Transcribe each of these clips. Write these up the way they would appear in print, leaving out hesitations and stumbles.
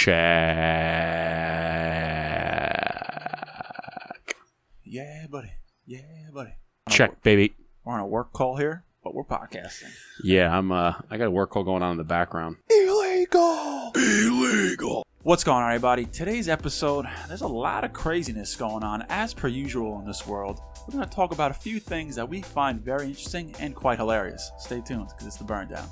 Check. Yeah, buddy. Check, baby. We're on a work call here, but we're podcasting. Yeah, I got a work call going on in the background. Illegal. What's going on, everybody? Today's episode, there's a lot of craziness going on, as per usual in this world. We're going to talk about a few things that we find very interesting and quite hilarious. Stay tuned, because it's the Burndown.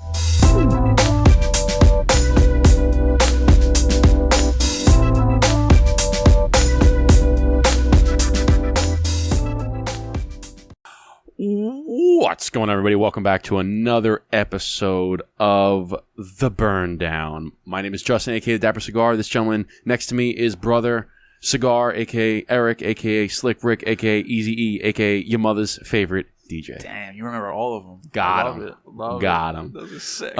What's going on, everybody? Welcome back to another episode of The Burndown. My name is Justin, a.k.a. Dapper Cigar. This gentleman next to me is Brother Cigar, a.k.a. Eric, a.k.a. Slick Rick, a.k.a. Easy E, a.k.a. your mother's favorite DJ. Damn, you remember all of them. Got him. Got him. Those are sick.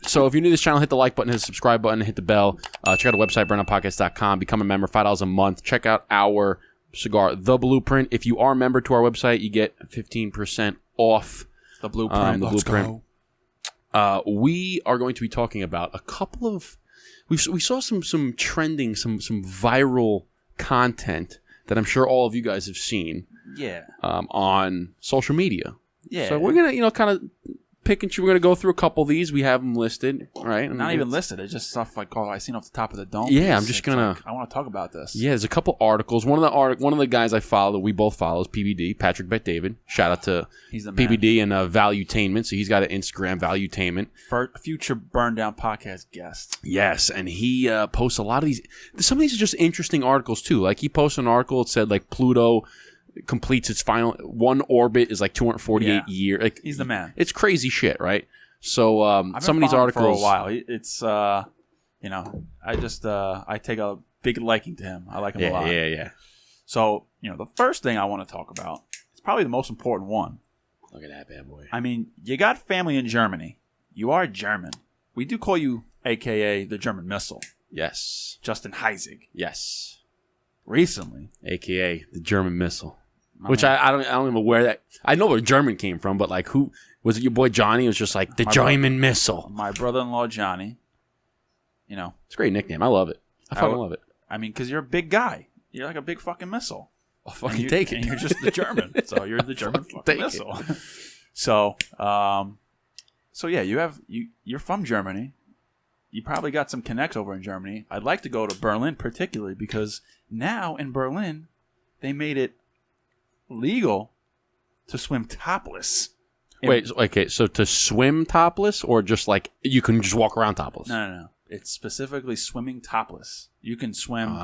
So if you're new to this channel, hit the like button, hit the subscribe button, hit the bell. Check out the website, burndownpodcast.com. Become a member, $5 a month. Check out our cigar, The Blueprint. If you are a member to our website, you get 15% off. The Blueprint. Let's go. We are going to be talking about a couple of... We saw some trending, some viral content that I'm sure all of you guys have seen. Yeah. On social media. Yeah. So we're going to, kind of pick and choose. We're going to go through a couple of these. We have them listed, right? Not even listed. It's just stuff like, I seen off the top of the dome. Yeah, I'm just going to... I want to talk about this. Yeah, there's a couple articles. One of the guys I follow that we both follow is PBD, Patrick Bet David. Shout out to PBD and Valuetainment. So he's got an Instagram, Valuetainment. For future Burndown podcast guest. Yes, and he posts a lot of these. Some of these are just interesting articles too. Like he posted an article that said like Pluto completes its final one orbit is like 248 years. Like, he's the man. It's crazy shit, right? So some of these articles for a while. It's I take a big liking to him. I like him a lot. Yeah. So the first thing I want to talk about is probably the most important one. Look at that bad boy. I mean, you got family in Germany. You are German. We do call you AKA the German Missile. Yes. Justin Heisig. Yes. Recently, AKA the German Missile. Which I don't even know where that... I know where German came from, but like who... Was it your boy Johnny? It was just like the German Missile. My brother-in-law Johnny. It's a great nickname. I love it. I fucking love it. I mean, because you're a big guy. You're like a big fucking missile. I'll fucking take it. And you're just the German. So you're the German fucking missile. So yeah, you're from Germany. You probably got some connects over in Germany. I'd like to go to Berlin particularly because now in Berlin, they made it legal to swim topless. Wait, okay, so to swim topless or just like you can just walk around topless? No. It's specifically swimming topless. You can swim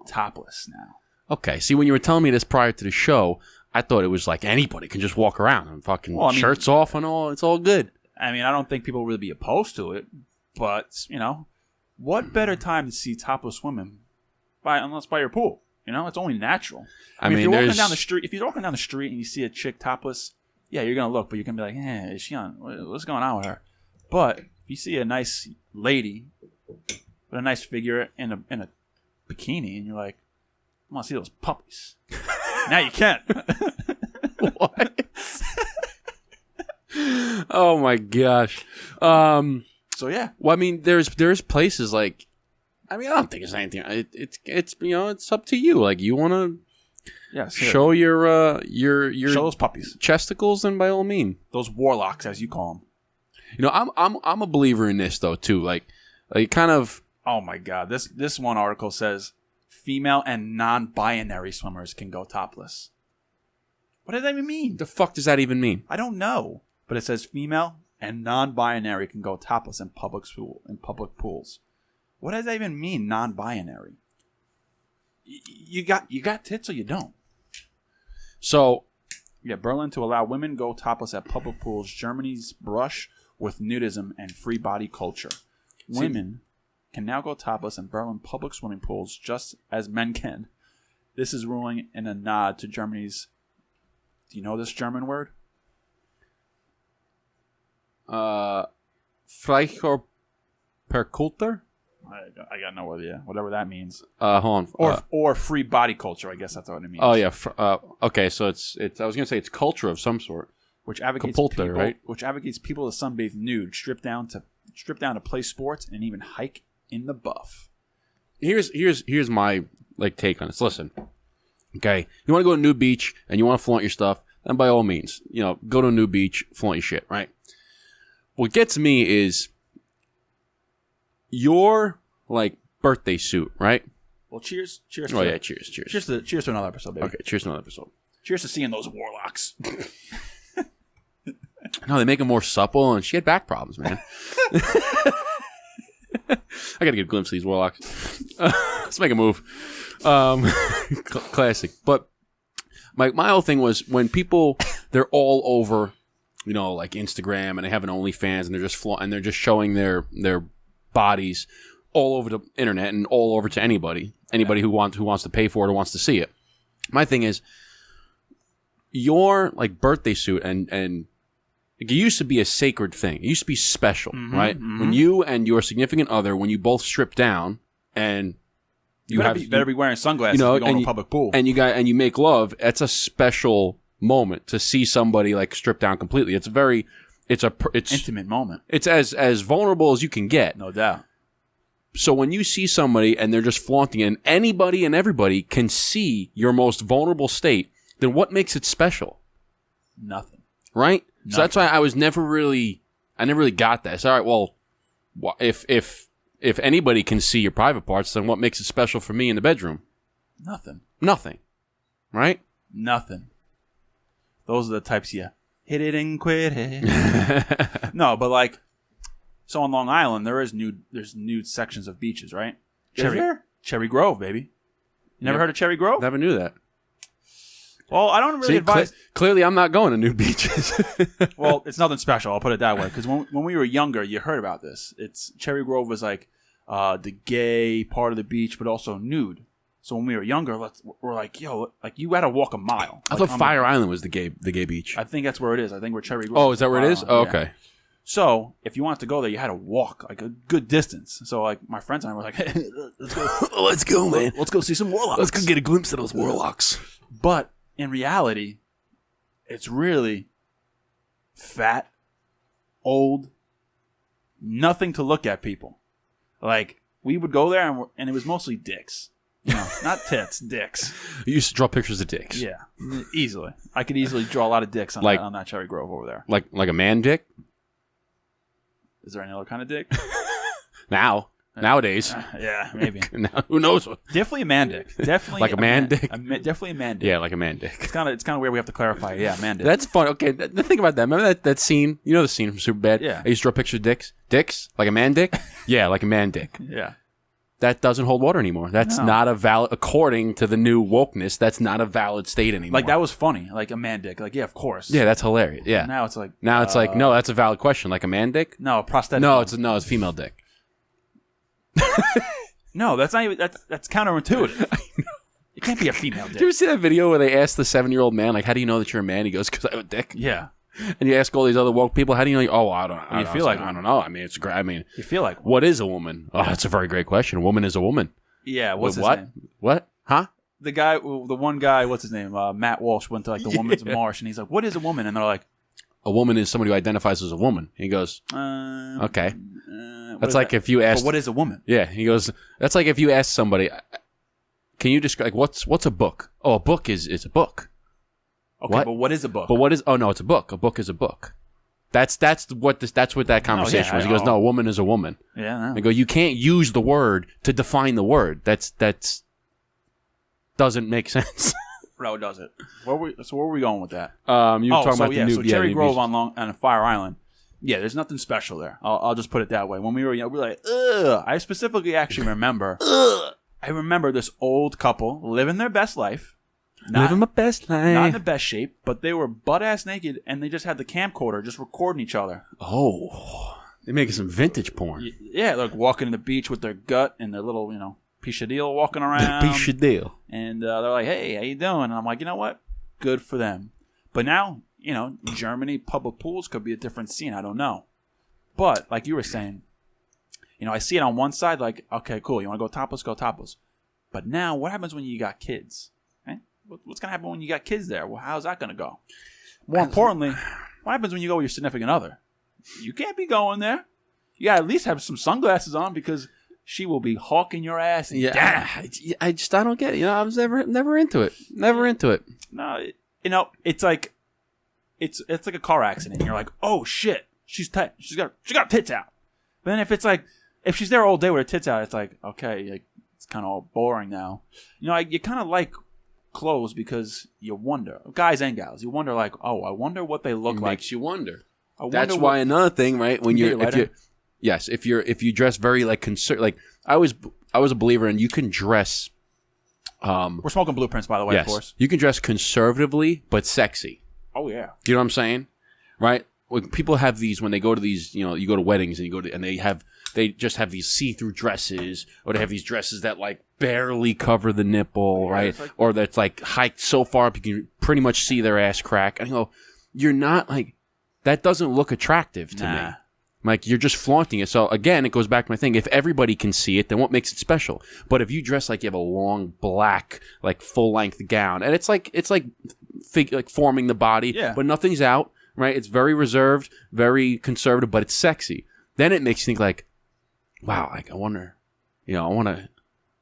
topless now. Okay, see, when you were telling me this prior to the show, I thought it was like anybody can just walk around and fucking shirts off and all. It's all good. I mean, I don't think people will really be opposed to it, but, what better time to see topless women unless by your pool? It's only natural. I mean, if you're walking down the street and you see a chick topless, yeah, you're gonna look, but you're gonna be like, is she on? What's going on with her? But if you see a nice lady with a nice figure in a bikini, and you're like, I want to see those puppies. Now you can. What? Oh my gosh. So yeah. Well, I mean, there's places like. I mean, I don't think it's anything. It's it's up to you. Like you want to show your show those puppies chesticles, then by all means, those warlocks as you call them. I'm a believer in this though too. Like kind of. Oh my god, this one article says female and non-binary swimmers can go topless. What does that even mean? The fuck does that even mean? I don't know, but it says female and non-binary can go topless in public pools. What does that even mean, non-binary? You got tits or you don't? So, yeah, Berlin to allow women go topless at public pools. Germany's brush with nudism and free body culture. Women can now go topless in Berlin public swimming pools just as men can. This is ruling in a nod to Germany's... Do you know this German word? Freiheitskultur? I got no idea. Whatever that means. Hold on. Or free body culture. I guess that's what it means. Oh yeah. Okay, so it's. I was gonna say it's culture of some sort. Which advocates right? Which advocates people to sunbathe nude, strip down to play sports, and even hike in the buff. Here's my take on this. Listen, okay, you want to go to a new beach and you want to flaunt your stuff, then by all means, go to a new beach, flaunt your shit, right? What gets me is your birthday suit, right? Well, cheers. Cheers. Oh, yeah, cheers. Cheers to another episode, baby. Okay, cheers to another episode. Cheers to seeing those warlocks. No, they make them more supple, and she had back problems, man. I got to get a glimpse of these warlocks. Let's make a move. Classic. But my whole thing was when people, they're all over, Instagram, and they have an OnlyFans, and they're just showing their bodies all over the internet and all over to anybody who wants to pay for it or wants to see it. My thing is, your birthday suit and it used to be a sacred thing. It used to be special, right? Mm-hmm. When you and your significant other, when you both strip down and you better be wearing sunglasses if you go in a public pool, and you make love, it's a special moment to see somebody strip down completely. It's intimate moment. It's as vulnerable as you can get, no doubt. So when you see somebody and they're just flaunting it, and anybody and everybody can see your most vulnerable state, then what makes it special? Nothing. Right? Nothing. So that's why I never really got that. It's all right, well, if anybody can see your private parts, then what makes it special for me in the bedroom? Nothing. Right? Nothing. Those are the types you hit it and quit it. No, but so on Long Island, there's nude sections of beaches, right? Cherry Grove, baby. You never heard of Cherry Grove? Never knew that. Well, I don't really advise. Clearly, I'm not going to nude beaches. Well, it's nothing special. I'll put it that way. Because when we were younger, you heard about this. Cherry Grove was the gay part of the beach, but also nude. So when we were younger, we're you got to walk a mile. I thought Fire Island was the gay beach. I think that's where it is. I think where Cherry Grove. Oh, is that where it is? Oh, okay. Yeah. So if you wanted to go there, you had to walk a good distance. So my friends and I were like, hey, let's go. Let's go, man. Let's go see some warlocks. Let's go get a glimpse of those warlocks. But in reality, it's really fat, old, nothing to look at people. We would go there and it was mostly dicks. Not tits, dicks. You used to draw pictures of dicks. Yeah, easily. I could easily draw a lot of dicks on that Cherry Grove over there. Like a man dick? Is there any other kind of dick? Nowadays. Yeah, maybe. Now, who knows? Definitely a man dick. Definitely like a man dick? Definitely a man dick. Yeah, like a man dick. It's kind of weird we have to clarify. Yeah, man dick. That's fun. Okay, think about that. Remember that scene? You know the scene from Superbad? Yeah. I used to draw pictures of dicks? Dicks? Like a man dick? Yeah, like a man dick. Yeah. That doesn't hold water anymore. That's not a valid, according to the new wokeness, that's not a valid state anymore. That was funny. Like a man dick. Yeah, of course. Yeah, that's hilarious. Yeah. Now it's no, that's a valid question. Like a man dick? No, a prosthetic. No, it's female dick. No, that's not even, that's counterintuitive. It can't be a female dick. Did you ever see that video where they asked the 7-year-old man, how do you know that you're a man? He goes, because I have a dick. Yeah. And you ask all these other woke people, how do you know? I don't know. You feel like I don't know. I mean, it's great. I mean, you feel like what is a woman? Oh, that's a very great question. A woman is a woman. Yeah. What's his name? What? Huh? The one guy. What's his name? Matt Walsh went to the Woman's March, and he's like, "What is a woman?" And they're like, "A woman is somebody who identifies as a woman." He goes, "Okay." That's like if you ask, "What is a woman?" Yeah. He goes, "That's like if you ask somebody, can you describe what's a book? Oh, a book is a book." Okay, what? But what is a book? But what is? Oh no, it's a book. A book is a book. That's what that conversation was. He goes, "No, a woman is a woman." Yeah. No. I go, "You can't use the word to define the word. That's doesn't make sense." No, does it? Where were we going with that? You were talking about the new. So Cherry Grove on Fire Island. Yeah, there's nothing special there. I'll just put it that way. When we were young, we were like, ugh. I specifically actually remember. I remember this old couple living their best life. Living my best life. Not in the best shape, but they were butt-ass naked, and they just had the camcorder just recording each other. Oh. They're making some vintage porn. Yeah, like walking in the beach with their gut and their little, pichadillo walking around. Pichadillo. And they're like, hey, how you doing? And I'm like, you know what? Good for them. But now, Germany, public pools could be a different scene. I don't know. But, like you were saying, I see it on one side, like, okay, cool. You want to go topless? Go topless. But now, what happens when you got kids? What's going to happen when you got kids there? Well, how's that going to go? More importantly, what happens when you go with your significant other? You can't be going there. You got to at least have some sunglasses on because she will be hawking your ass. Yeah, I don't get it. I was never into it. Never into it. No, it's like it's like a car accident. You're like, oh shit, she's got tits out. But then if she's there all day with her tits out, it's like, okay, like, it's kind of all boring now. You kind of like clothes because you wonder, guys and gals, you wonder like, oh, I wonder what they look like. Makes you wonder. That's why another thing, right? When if you dress very like like I was a believer in you can dress. We're smoking blueprints, by the way, yes, of course. You can dress conservatively but sexy. Oh yeah. You know what I'm saying? Right? When people have these, when they go to these, you go to weddings and they just have these see-through dresses, or they have these dresses that like barely cover the nipple, right? Like, or that's like hiked so far up you can pretty much see their ass crack. And I go, you're not like, that doesn't look attractive to me. Like, you're just flaunting it. So again, it goes back to my thing. If everybody can see it, then what makes it special? But if you dress like you have a long black, like full-length gown, and it's like forming the body, but nothing's out. Right, it's very reserved, very conservative, but it's sexy. Then it makes you think like, wow, like I wonder, I want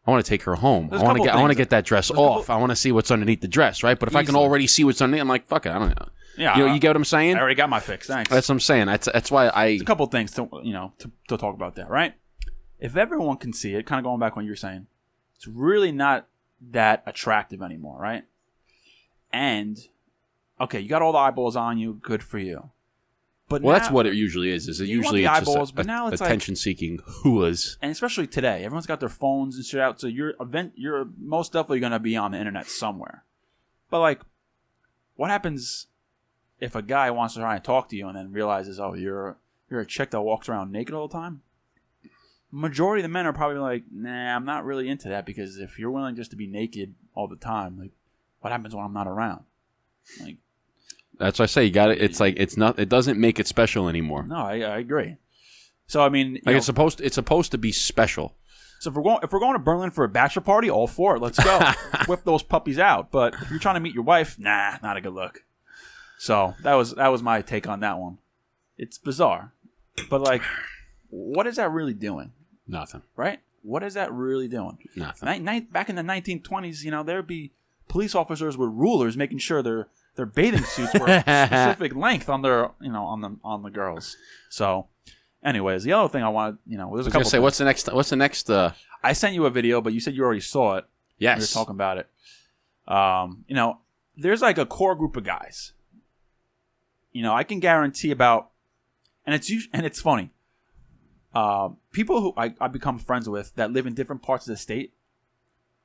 to take her home. I want to get that dress off. I want to see what's underneath the dress, right? But if I can already see what's underneath, I'm like, fuck it, I don't know. Yeah, you get what I'm saying? I already got my fix. Thanks. That's what I'm saying. That's why There's a couple things to talk about that, right? If everyone can see it, kind of going back when you were saying, it's really not that attractive anymore, right? And okay, you got all the eyeballs on you. Good for you. But that's what it usually is. It usually it's eyeballs, but now it's attention-seeking hoolas. And especially today, everyone's got their phones and shit out. So you're most definitely going to be on the internet somewhere. But like, what happens if a guy wants to try and talk to you and then realizes, oh, you're a chick that walks around naked all the time? Majority of the men are probably like, nah, I'm not really into that, because if you're willing just to be naked all the time, like, what happens when I'm not around? Like. That's what I say. You got it. It's like it doesn't make it special anymore. No, I agree. So I mean, it's supposed to be special. So if we're going to Berlin for a bachelor party, all for it. Let's go. Whip those puppies out. But if you're trying to meet your wife, nah, not a good look. So that was my take on that one. It's bizarre, but like, what is that really doing? Nothing. Right? What is that really doing? Nothing. Back in the 1920s, there'd be police officers with rulers making sure their bathing suits were specific length on their, on the girls. So, anyways, the other thing I wanted, there's a couple. Say, what's the next? I sent you a video, but you said you already saw it. Yes, we were talking about it. There's like a core group of guys. I can guarantee about, and it's funny. People who I become friends with that live in different parts of the state.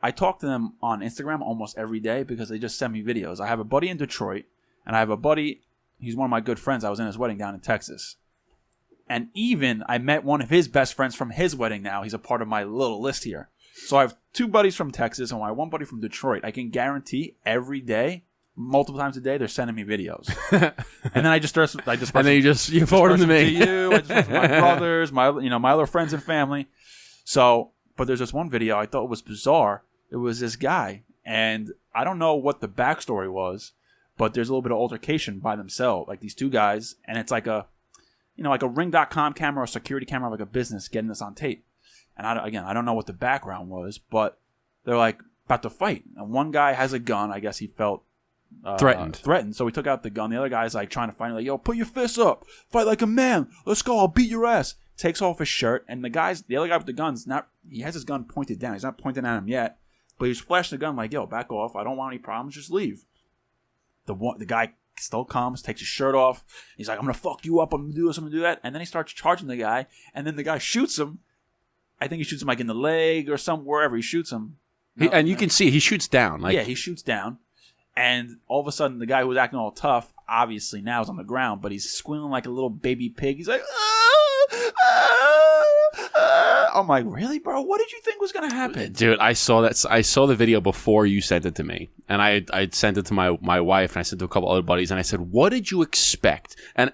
I talk to them on Instagram almost every day because they just send me videos. I have a buddy in Detroit, and I have a buddy, he's one of my good friends. I was in his wedding down in Texas. And even I met one of his best friends from his wedding now. He's a part of my little list here. So I have two buddies from Texas and I have one buddy from Detroit. I can guarantee every day, multiple times a day, they're sending me videos. And then I just and then you forward them to me. You, I just my brothers, my other friends and family. So, but there's this one video I thought was bizarre. It was this guy, and I don't know what the backstory was, but there's a little bit of altercation by themselves, like these two guys, and it's like a Ring.com camera or security camera, like a business getting this on tape. And I don't know what the background was, but they're like about to fight, and one guy has a gun. I guess he felt threatened, so he took out the gun. The other guy's like trying to fight him, like, yo, put your fists up, fight like a man, let's go, I'll beat your ass. Takes off his shirt, and the other guy with the gun's he has his gun pointed down. He's not pointing at him yet. But he's flashing the gun like, yo, back off. I don't want any problems. Just leave. The guy still comes, takes his shirt off. He's like, I'm going to fuck you up. I'm going to do this. I'm going to do that. And then he starts charging the guy. And then the guy shoots him. I think he shoots him like in the leg or wherever he shoots him. You can see he shoots down. Yeah, he shoots down. And all of a sudden, the guy who was acting all tough, obviously now is on the ground. But he's squealing like a little baby pig. He's like, I'm like, really, bro? What did you think was gonna happen, dude? I saw the video before you sent it to me, and I sent it to my wife, and I sent it to a couple other buddies, and I said, what did you expect? And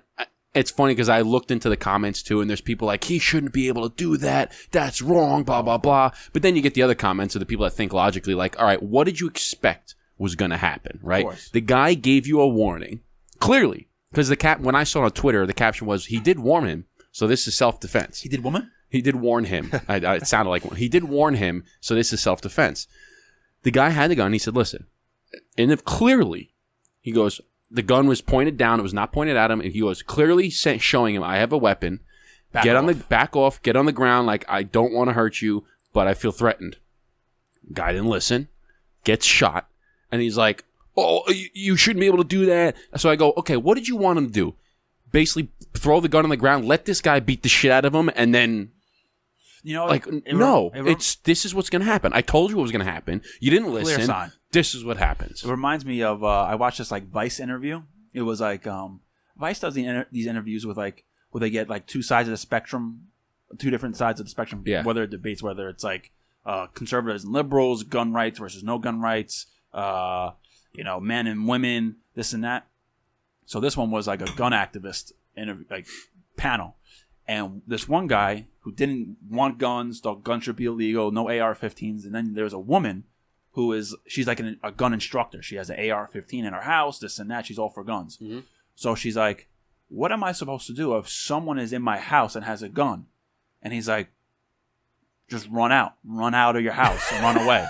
it's funny because I looked into the comments too, and there's people like, he shouldn't be able to do that. That's wrong. Blah blah blah. But then you get the other comments of the people that think logically, like, all right, what did you expect was gonna happen? Right? The guy gave you a warning clearly because when I saw on Twitter, the caption was, he did warn him, so this is self-defense. He did woman. He did warn him. It sounded like one. He did warn him, so this is self-defense. The guy had the gun. He said, listen, and if clearly, he goes, the gun was pointed down. It was not pointed at him. And he was clearly showing him, I have a weapon. Back off. Get on the ground. Like, I don't want to hurt you, but I feel threatened. Guy didn't listen. Gets shot. And he's like, oh, you shouldn't be able to do that. So I go, okay, what did you want him to do? Basically, throw the gun on the ground, let this guy beat the shit out of him, and then... this is what's going to happen. I told you what was going to happen. You didn't listen. Clear sign. This is what happens. It reminds me of, I watched this, like, Vice interview. It was like, Vice does these interviews with, like, where they get like two sides of the spectrum, two different sides of the spectrum, whether it debates whether it's like conservatives and liberals, gun rights versus no gun rights, men and women, this and that. So this one was like a gun activist interview, like panel. And this one guy who didn't want guns, thought guns should be illegal, no AR-15s. And then there's a woman she's like a gun instructor. She has an AR-15 in her house, this and that. She's all for guns. Mm-hmm. So she's like, what am I supposed to do if someone is in my house and has a gun? And he's like, just run out of your house and run away.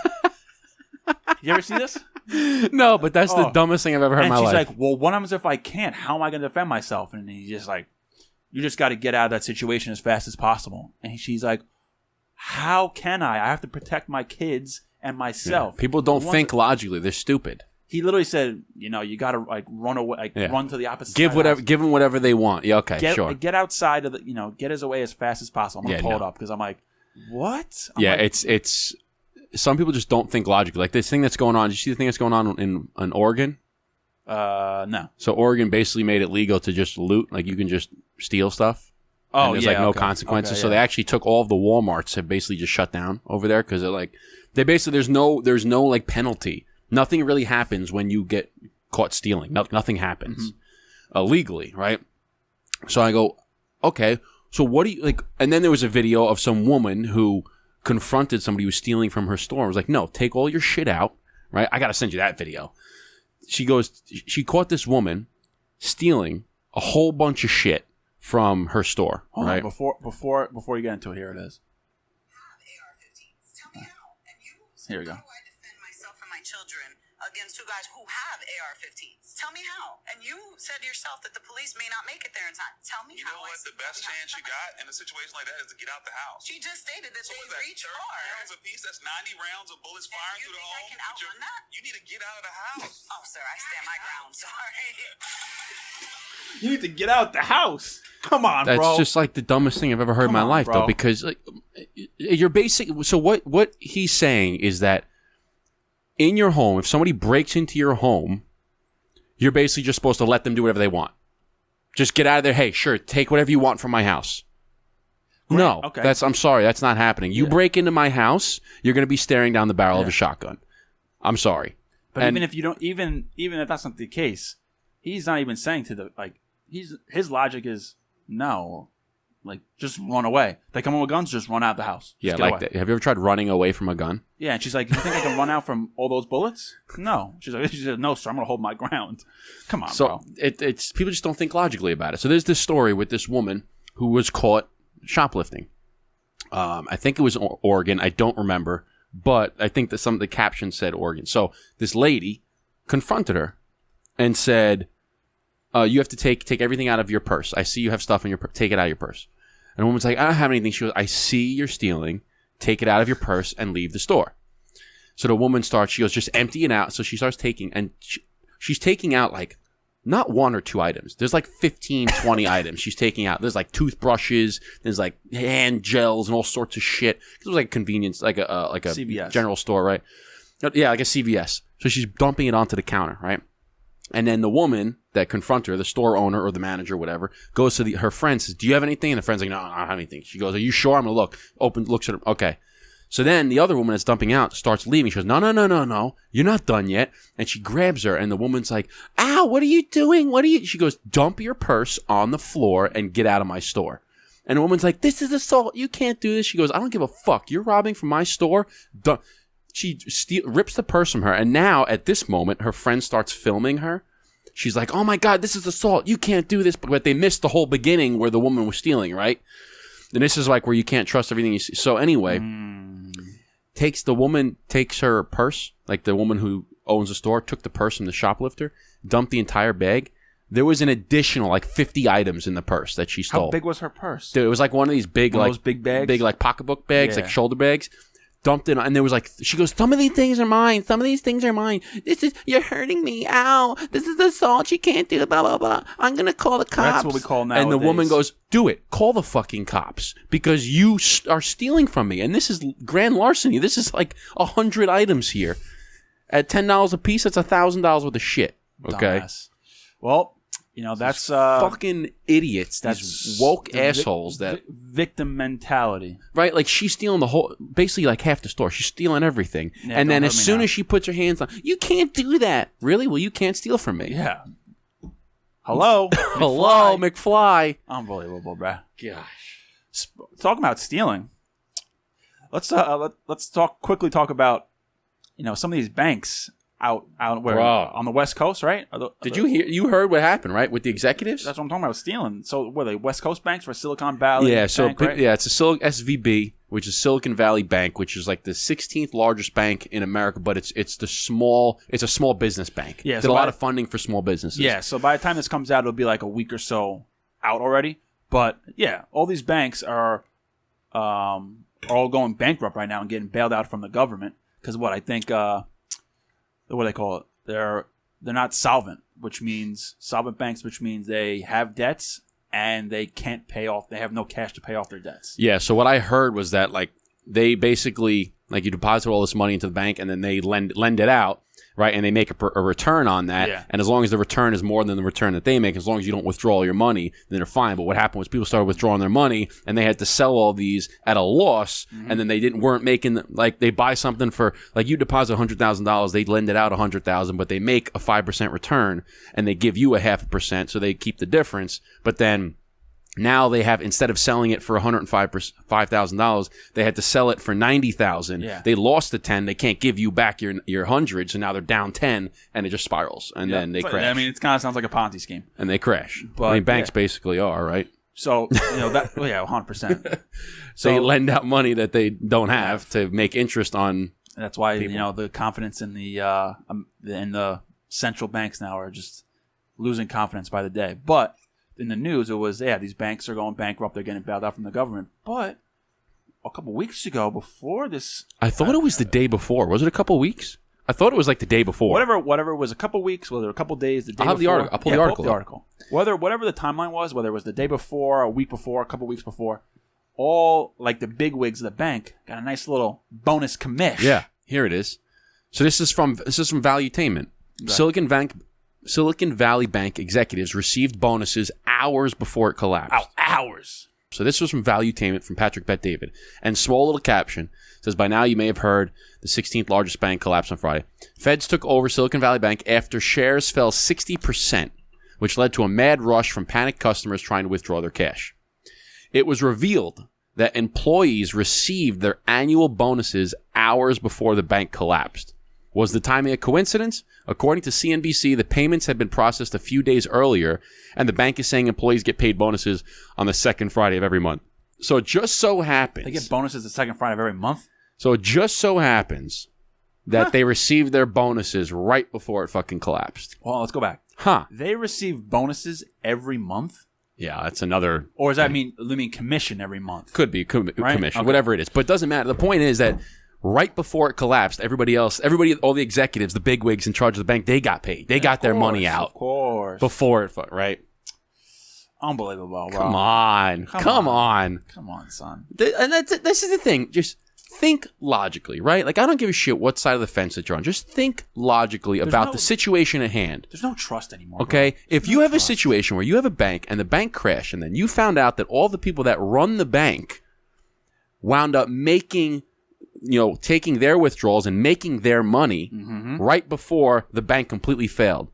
You ever see this? No, but that's the dumbest thing I've ever heard in my life. And she's like, well, what happens if I can't? How am I going to defend myself? And he's just like, you just got to get out of that situation as fast as possible. And she's like, how can I? I have to protect my kids and myself. Yeah. People don't think logically. They're stupid. He literally said, you got to like run away, run to the opposite side. Give them whatever they want. Yeah, okay, sure. Get outside of the, get his away as fast as possible. I'm going to pull it up because I'm like, what? It's some people just don't think logically. Like this thing that's going on. Did you see the thing that's going on in Oregon? No. So Oregon basically made it legal to just loot. Like you can just steal stuff. Oh, and there's no consequences. Okay, so they actually took all of the Walmarts have basically just shut down over there because there's no like penalty. Nothing really happens when you get caught stealing. Nothing happens legally, right? So I go, okay. So what do you like? And then there was a video of some woman who confronted somebody who was stealing from her store. I was like, no, take all your shit out, right? I got to send you that video. She caught this woman stealing a whole bunch of shit from her store. Hold right? on, before you get into it, here it is. Here we go. Children against two guys who have AR-15s. Tell me how. And you said yourself that the police may not make it there in time. Tell me how. You know what? The best chance you got in a situation like that is to get out the house. She just stated that they reach far. 30 rounds a piece. That's 90 rounds of bullets firing through the home. I can outrun that? You need to get out of the house. Oh, sir, I stand my ground. Sorry. You need to get out the house. Come on, bro. That's just like the dumbest thing I've ever heard in my life, though, because like you're basic. So what he's saying is that in your home, if somebody breaks into your home, you're basically just supposed to let them do whatever they want. Just get out of there. Hey, sure, take whatever you want from my house. Great. No, okay. I'm sorry, that's not happening. You break into my house, you're going to be staring down the barrel of a shotgun. I'm sorry. But even if you don't, even if that's not the case, he's not even saying to his logic is no. Like, just run away. They come in with guns, just run out of the house. Just like that. Have you ever tried running away from a gun? Yeah, and she's like, you think I can run out from all those bullets? No. She said, no, sir, I'm going to hold my ground. Come on, bro. It's people just don't think logically about it. So there's this story with this woman who was caught shoplifting. I think it was Oregon. I don't remember. But I think that some of the captions said Oregon. So this lady confronted her and said, you have to take everything out of your purse. I see you have stuff in your purse. Take it out of your purse. And the woman's like, I don't have anything. She goes, I see you're stealing. Take it out of your purse and leave the store. So the woman she goes, just empty it out. So she starts taking, and she's taking out like not one or two items. There's like 15, 20 items she's taking out. There's like toothbrushes. There's like hand gels and all sorts of shit. It was like a convenience, like a CVS. General store, right? Yeah, like a CVS. So she's dumping it onto the counter, right? And then the woman that confronted her, the store owner or the manager, whatever, goes to her friend, says, do you have anything? And the friend's like, no, I don't have anything. She goes, are you sure? I'm going to look. Looks at her. Okay. So then the other woman that's dumping out starts leaving. She goes, no. You're not done yet. And she grabs her, and the woman's like, ow, what are you doing? She goes, dump your purse on the floor and get out of my store. And the woman's like, this is assault. You can't do this. She goes, I don't give a fuck. You're robbing from my store. She rips the purse from her, and now, at this moment, her friend starts filming her. She's like, oh my God, this is assault. You can't do this. But they missed the whole beginning where the woman was stealing, right? And this is like where you can't trust everything you see. So anyway, the woman takes her purse, like the woman who owns the store, took the purse from the shoplifter, dumped the entire bag. There was an additional like 50 items in the purse that she stole. How big was her purse? Dude, it was like one of these big, those big bags? Big like pocketbook bags, like shoulder bags. Dumped it, and there was like, she goes, some of these things are mine. Some of these things are mine. You're hurting me. Ow. This is assault. You can't do it. Blah, blah, blah. I'm going to call the cops. That's what we call nowadays. And the woman goes, do it. Call the fucking cops because you are stealing from me. And this is grand larceny. This is like 100 items here. At $10 a piece, that's $1,000 worth of shit. Okay. Dumbass. Well, that's fucking idiots. These woke assholes that victim mentality, right? Like she's stealing basically like half the store. She's stealing everything, and then as soon as she puts her hands on, you can't do that. Really? Well, you can't steal from me. Yeah. Hello, hello, McFly. Unbelievable, bruh. Gosh. Talking about stealing. Let's quickly talk about some of these banks. Out where on the West Coast, right? Did you hear? You heard what happened, right, with the executives? That's what I'm talking about. Stealing. So, were they West Coast banks for Silicon Valley? Yeah. Bank, right? Yeah, it's a SVB, which is Silicon Valley Bank, which is like the 16th largest bank in America, but it's a small business bank. Yeah, so a lot of funding for small businesses. Yeah. So by the time this comes out, it'll be like a week or so out already. But yeah, all these banks are all going bankrupt right now and getting bailed out from the government because what I think. What do they call it? They're not solvent, which means solvent banks, which means they have debts and they can't pay off. They have no cash to pay off their debts. Yeah. So what I heard was that like they basically like you deposit all this money into the bank and then they lend it out, right? And they make a return on that. Yeah. And as long as the return is more than the return that they make, as long as you don't withdraw all your money, then they're fine. But what happened was people started withdrawing their money and they had to sell all these at a loss. Mm-hmm. And then they weren't making like they buy something for like you deposit $100,000, they lend it out $100,000, but they make a 5% return and they give you a 0.5%, so they keep the difference. But then now they have, instead of selling it for $105,000, they had to sell it for $90,000. Yeah. They lost the 10. They can't give you back your 100, so now they're down 10, and it just spirals, and then they crash. I mean, it kind of sounds like a Ponzi scheme. And they crash. But, I mean, banks basically are, right? So, that 100%. So they lend out money that they don't have to make interest on. That's why people. The confidence in the central banks now are just losing confidence by the day. But in the news, it was, these banks are going bankrupt. They're getting bailed out from the government. But a couple weeks ago, before this... I thought it was the day before. Was it a couple weeks? I thought it was like the day before. Whatever it was, a couple weeks, whether a couple days, the day I'll have before. The article. I'll pull the article. Pull the article. Whatever the timeline was, whether it was the day before, a week before, a couple weeks before, all like the bigwigs of the bank got a nice little bonus commish. Yeah, here it is. So this is from Valuetainment. Right. Silicon Valley Bank executives received bonuses hours before it collapsed. Hours. So this was from Valuetainment from Patrick Bet-David. And small little caption says, by now you may have heard the 16th largest bank collapsed on Friday. Feds took over Silicon Valley Bank after shares fell 60%, which led to a mad rush from panicked customers trying to withdraw their cash. It was revealed that employees received their annual bonuses hours before the bank collapsed. Was the timing a coincidence? According to CNBC, the payments had been processed a few days earlier, and the bank is saying employees get paid bonuses on the second Friday of every month. So it just so happens... They get bonuses the second Friday of every month? So it just so happens that they received their bonuses right before it fucking collapsed. Well, let's go back. They receive bonuses every month? Yeah, that's another... Or does that mean commission every month? Could be commission, whatever it is. But it doesn't matter. The point is that... Right before it collapsed, everybody, all the executives, the bigwigs in charge of the bank, they got paid. They got their money out. Of course. Before it, right? Unbelievable, bro. Come on, son. And this is the thing. Just think logically, right? Like, I don't give a shit what side of the fence that you're on. Just think logically about the situation at hand. There's no trust anymore. Okay? If you have a situation where you have a bank and the bank crashed, and then you found out that all the people that run the bank wound up making... taking their withdrawals and making their money right before the bank completely failed.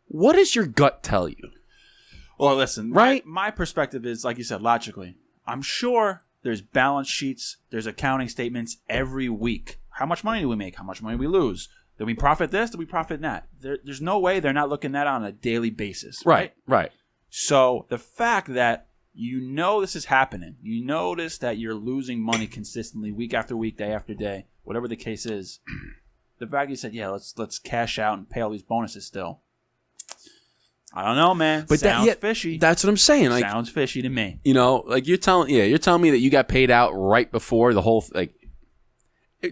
What does your gut tell you? Well, listen, right? My perspective is, like you said, logically. I'm sure there's balance sheets, there's accounting statements every week. How much money do we make? How much money do we lose? Did we profit this? Did we profit that? There's no way they're not looking at that on a daily basis. Right. So the fact that You know this is happening. You notice that you're losing money consistently, week after week, day after day, whatever the case is. The fact you said, yeah, let's cash out and pay all these bonuses still. I don't know, man. But sounds fishy. That's what I'm saying. Like, sounds fishy to me. You know, like you're telling me that you got paid out right before the whole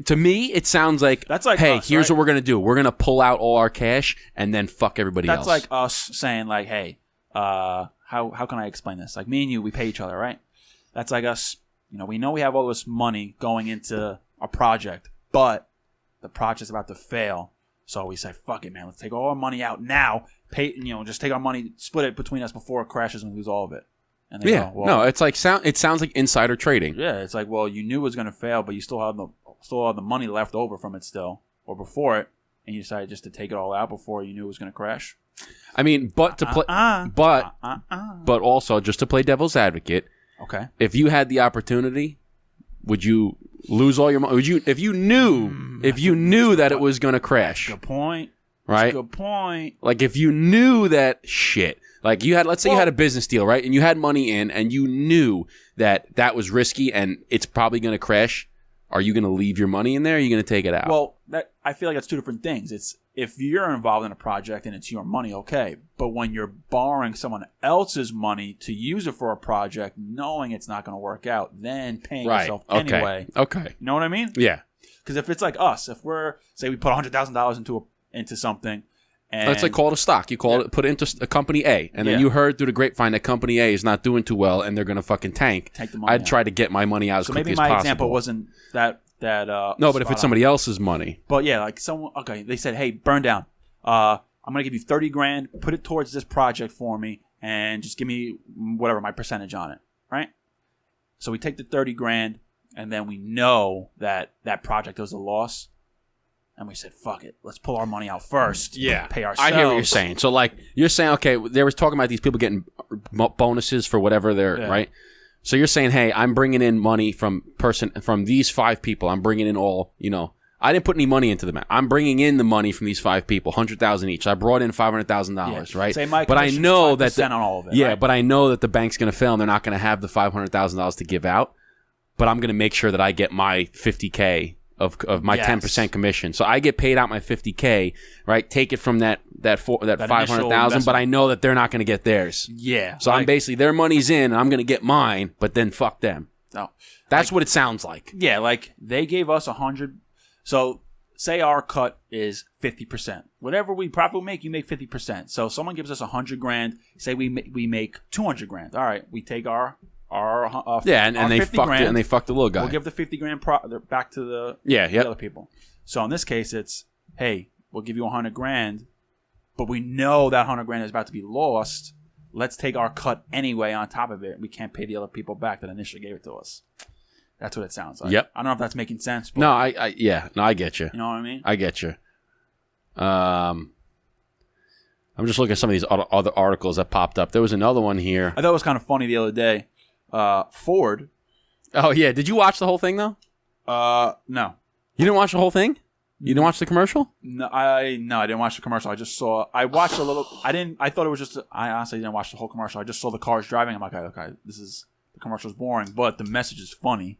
to me, it sounds like, that's like hey, us, here's right? what we're going to do. We're going to pull out all our cash and then fuck everybody else. That's like us saying, like, hey, how can I explain this? Like, me and you, we pay each other, right? That's like us, we know we have all this money going into a project, but the project's about to fail. So we say, fuck it, man. Let's take all our money out now. Pay, just take our money, split it between us before it crashes and we lose all of it. And they go, well, no, it's like it sounds like insider trading. Yeah, it's like, well, you knew it was going to fail, but you still have the money left over from it still, or before it, and you decided just to take it all out before you knew it was going to crash. I mean, but also just to play devil's advocate. Okay. If you had the opportunity, would you lose all your money? Would you, if you knew that it was going to crash? Good point. Right. Good point. Like if you knew that shit, like you had, let's say you had a business deal, right, and you had money in, and you knew that was risky and it's probably going to crash. Are you going to leave your money in there? Or are you going to take it out? Well, I feel like that's two different things. It's if you're involved in a project and it's your money, okay. But when you're borrowing someone else's money to use it for a project, knowing it's not going to work out, then paying yourself anyway. Okay. You know what I mean? Yeah. Because if it's like us, if say we put $100,000 into something, and let's call it a stock. You put it into a company A, and then you heard through the grapevine that company A is not doing too well, and they're going to fucking tank. Take the money I'd try to get my money out as quickly as possible. So maybe my example wasn't that. No, but if it's somebody else's money. But yeah, like someone. Okay, they said, "Hey, burn down. I'm going to give you $30,000. Put it towards this project for me, and just give me whatever my percentage on it." Right. So we take the $30,000, and then we know that project was a loss. And we said, fuck it. Let's pull our money out first. Yeah. Pay ourselves. I hear what you're saying. So, like, you're saying, okay, they were talking about these people getting bonuses for whatever they're, right? So you're saying, hey, I'm bringing in money from these 5 people. I'm bringing in all, I didn't put any money into them. I'm bringing in the money from these 5 people, $100,000 each. I brought in $500,000, right? Say my but I know that on all of it, yeah, right? but I know that the bank's going to fail and they're not going to have the $500,000 to give out. But I'm going to make sure that I get my $50K of my 10% commission. So I get paid out my $50K, right? Take it from that 500,000, but I know that they're not going to get theirs. Yeah. So I'm basically, their money's in and I'm going to get mine, but then fuck them. No. That's what it sounds like. Yeah, like they gave us 100. So say our cut is 50%. Whatever profit we make, you make 50%. So someone gives us $100,000. Say we make $200,000. All right, we take our and they fucked it, and they fucked the little guy. We'll give the $50,000 back to the other people. So in this case, it's hey, we'll give you $100,000, but we know that $100,000 is about to be lost. Let's take our cut anyway on top of it. We can't pay the other people back that initially gave it to us. That's what it sounds like. Yep. I don't know if that's making sense. But No, I get you. You know what I mean? I get you. I'm just looking at some of these other articles that popped up. There was another one here. I thought it was kind of funny the other day. Ford. Oh yeah, did you watch the whole thing though? No. You didn't watch the whole thing? You didn't watch the commercial? No, I didn't watch the commercial. I watched a little. I thought it was just. I honestly didn't watch the whole commercial. I just saw the cars driving. I'm like, okay, the commercial's boring, but the message is funny.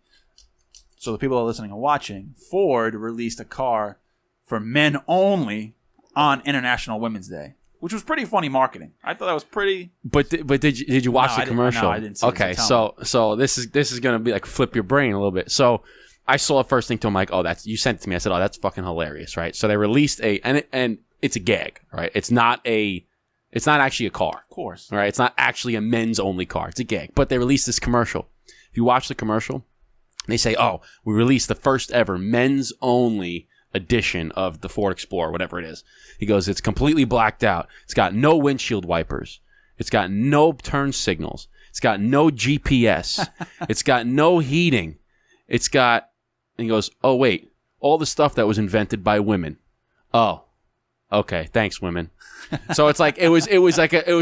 So the people that are listening and watching, Ford released a car for men only on International Women's Day, which was pretty funny marketing. I thought that was pretty. But did you watch the commercial? No, I didn't see it. Okay, so this is gonna be like flip your brain a little bit. So I saw the first thing to him like, you sent it to me. I said, that's fucking hilarious, right? So they released and it's a gag, right? It's not actually a car, of course, right? It's not actually a men's only car. It's a gag. But they released this commercial. If you watch the commercial, they say, we released the first ever men's only edition of the Ford Explorer, whatever it is. He goes, it's completely blacked out. It's got no windshield wipers. It's got no turn signals. It's got no GPS. It's got no heating. It's got, and he goes, oh wait, all the stuff that was invented by women. Oh, Okay, thanks, women. So it's like it was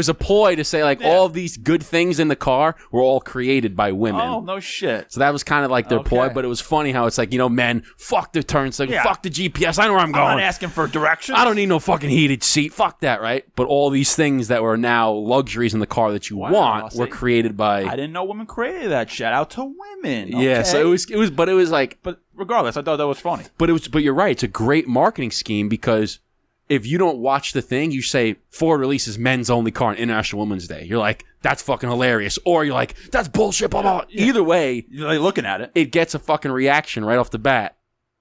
a ploy to say like all of these good things in the car were all created by women. Oh, no shit. So that was kind of like their ploy, but it was funny how it's like, men, fuck the turn signal, fuck the GPS, I know where I'm going. I'm not asking for directions. I don't need no fucking heated seat, fuck that, right? But all these things that were now luxuries in the car that you want were created by... I didn't know women created that. Shout out to women. Okay. Yeah, so it was like... But regardless, I thought that was funny. But you're right, it's a great marketing scheme because... If you don't watch the thing, you say Ford releases men's only car on International Women's Day. You're like, that's fucking hilarious. Or you're like, that's bullshit, blah, blah, blah. Yeah. Either way, you're like looking at it. It gets a fucking reaction right off the bat.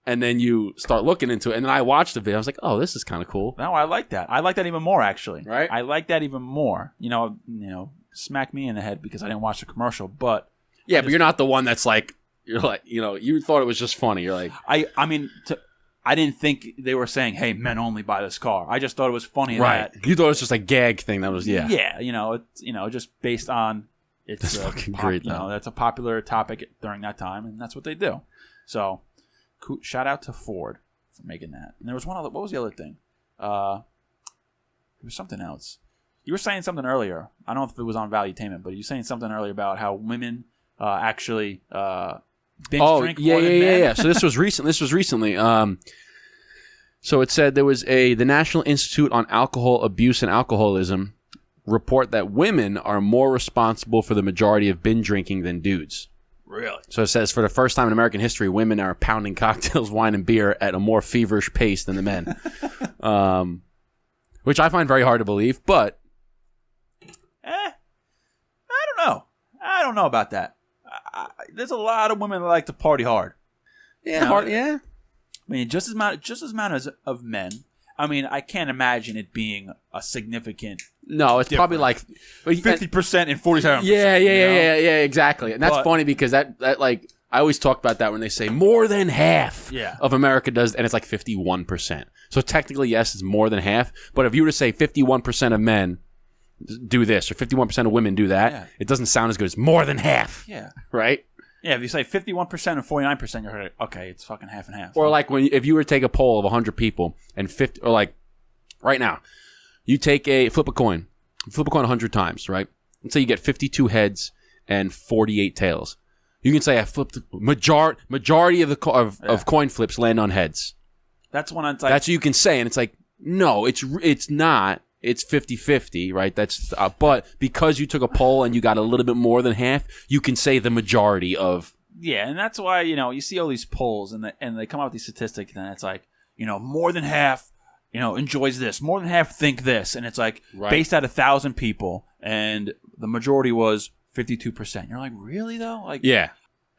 And then you start looking into it. And then I watched the video. I was like, oh, this is kind of cool. No, I like that. I like that even more, actually. Right? I like that even more. Smack me in the head because I didn't watch the commercial. But yeah, but you're not the one that's like, you thought it was just funny. You're like, I didn't think they were saying, hey, men only buy this car. I just thought it was funny. Right. You thought it was just a gag thing. That was, yeah. Yeah, just based on that's fucking great, though. That's a popular topic during that time, and that's what they do. So, shout out to Ford for making that. And there was one other, what was the other thing? There was something else. You were saying something earlier. I don't know if it was on Valuetainment, but you were saying something earlier about how women actually... drink more than men. Yeah. So this was recently. So it said there was the National Institute on Alcohol Abuse and Alcoholism report that women are more responsible for the majority of binge drinking than dudes. Really? So it says for the first time in American history, women are pounding cocktails, wine, and beer at a more feverish pace than the men. Which I find very hard to believe, but I don't know about that. There's a lot of women that like to party hard. Yeah, yeah. I mean, just as amount as of men. I mean, I can't imagine it being a significant. No, it's probably like 50% and 47%. Yeah, exactly. And that's funny because that like I always talk about that when they say more than half of America does, and it's like 51%. So technically, yes, it's more than half. But if you were to say 51% of men do this or 51% of women do that, it doesn't sound as good as more than half. Yeah. Right? Yeah, if you say 51% and 49%, you're like, okay, it's fucking half and half. Or like if you were to take a poll of 100 people and 50, or like right now, you flip a coin 100 times, right? And say you get 52 heads and 48 tails. You can say I flipped majority of of coin flips land on heads. That's when it's like, that's what you can say, and it's like, no, it's not. It's 50-50, right? That's but because you took a poll and you got a little bit more than half, you can say the majority of. Yeah, and that's why you see all these polls and they come out with these statistics, and it's like more than half enjoys this, more than half think this, and it's like based at 1,000 people, and the majority was 52%. You're like, really though? Like, yeah.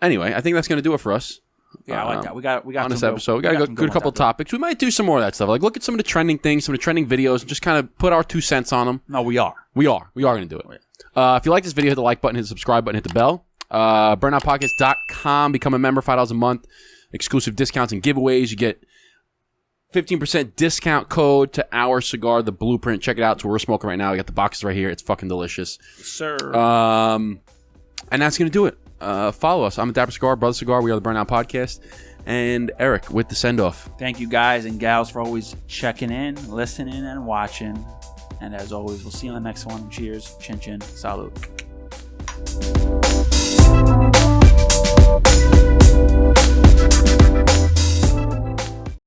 Anyway, I think that's going to do it for us. Yeah, I like that. We got on this episode. We got a good couple topics. We might do some more of that stuff. Like look at some of the trending things, some of the trending videos, and just kind of put our 2 cents on them. No, we are going to do it. If you like this video, hit the like button, hit the subscribe button, hit the bell. Burndownpodcast.com. Become a member, $5 a month. Exclusive discounts and giveaways. You get 15% discount code to our cigar, the Blueprint. Check it out. It's what we're smoking right now. We got the boxes right here. It's fucking delicious, sir. And that's going to do it. Follow us. I'm Dapper Cigar, Brother Cigar. We are the Burnout Podcast. And Eric with the send-off. Thank you guys and gals for always checking in, listening, and watching. And as always, we'll see you on the next one. Cheers. Chin chin. Salud.